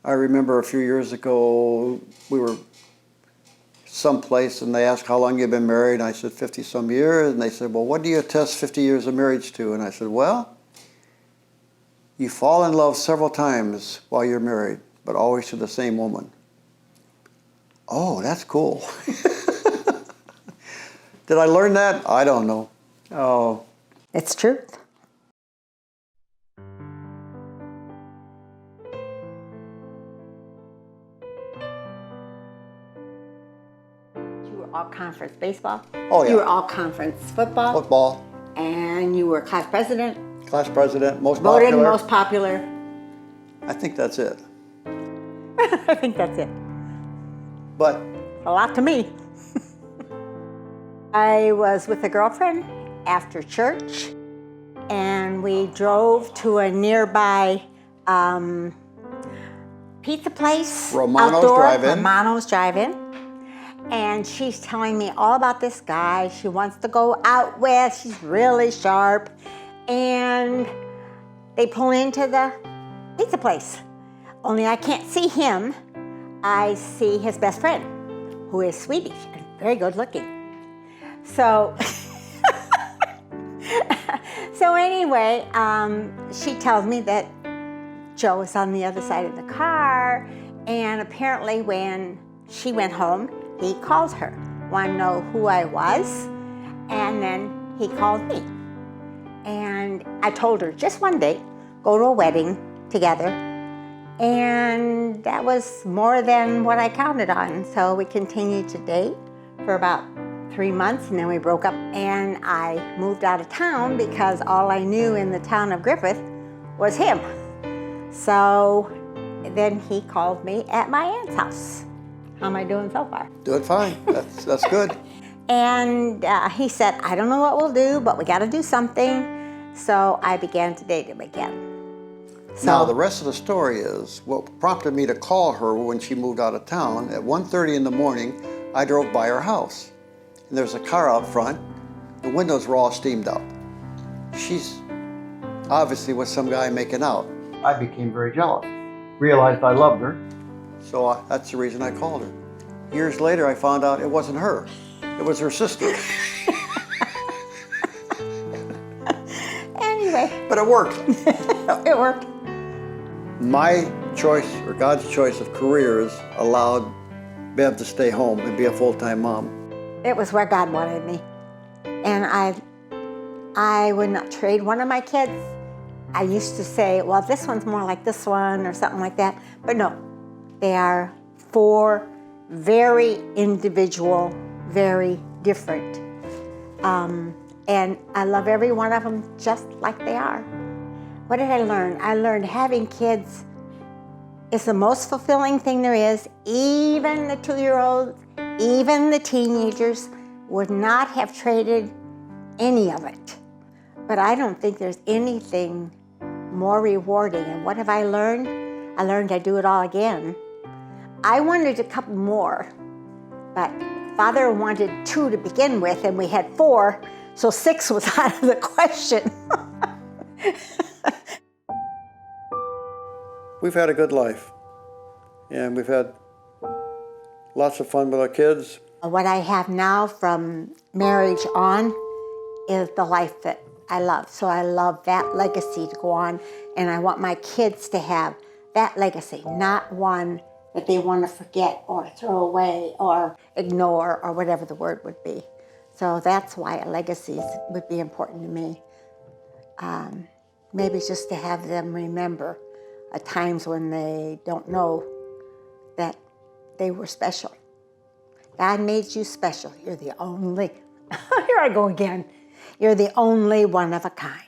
I remember a few years ago, we were someplace and they asked how long you've been married, and I said 50 some years, and they said, well, what do you attest 50 years of marriage to? And I said, well, you fall in love several times while you're married, but always to the same woman. Oh, that's cool. Did I learn that? I don't know. Oh. It's truth. You were all conference baseball. Oh, yeah. You were all conference football. Football. And you were class president. Class president, most Voted popular. most popular. I think that's it. I think that's it. But A lot to me. I was with a girlfriend after church, and we drove to a nearby pizza place. Romano's outdoor, Drive-In. Romano's Drive-In. And she's telling me all about this guy she wants to go out with. She's really sharp. And they pull into the pizza place. Only I can't see him. I see his best friend, who is Swedish and very good looking. So, anyway, she tells me that Joe is on the other side of the car, and apparently when she went home, he called her, wanted to know who I was, and then he called me. And I told her just one date, go to a wedding together, and that was more than what I counted on. So we continued to date for about 3 months, and then we broke up, and I moved out of town because all I knew in the town of Griffith was him. So then he called me at my aunt's house. How am I doing so far? doing fine. That's good. And he said, I don't know what we'll do, but we got to do something. So I began to date him again. So, Now, the rest of the story is what prompted me to call her when she moved out of town. At 1:30 in the morning, I drove by her house. And there's a car out front. The windows were all steamed up. She's obviously with some guy making out. I became very jealous. Realized I loved her. So that's the reason I called her. Years later, I found out it wasn't her. It was her sister. Anyway. But it worked. It worked. My choice, or God's choice of careers, allowed Bev to stay home and be a full-time mom. It was where God wanted me. And I would not trade one of my kids. I used to say, well, this one's more like this one or something like that. But no, they are 4 very individual, very different. And I love every one of them just like they are. What did I learn? I learned having kids is the most fulfilling thing there is. Even the 2-year-olds, even the teenagers would not have traded any of it. But I don't think there's anything more rewarding. And what have I learned? I learned I'd do it all again. I wanted a couple more, but Father wanted 2 to begin with, and we had 4, so 6 was out of the question. We've had a good life, and we've had lots of fun with our kids. What I have now from marriage on is the life that I love. So I love that legacy to go on, and I want my kids to have that legacy, not one that they want to forget or throw away or ignore or whatever the word would be. So that's why legacies would be important to me. Maybe just to have them remember at times when they don't know that they were special. God made you special. You're the only, here I go again. You're the only one of a kind.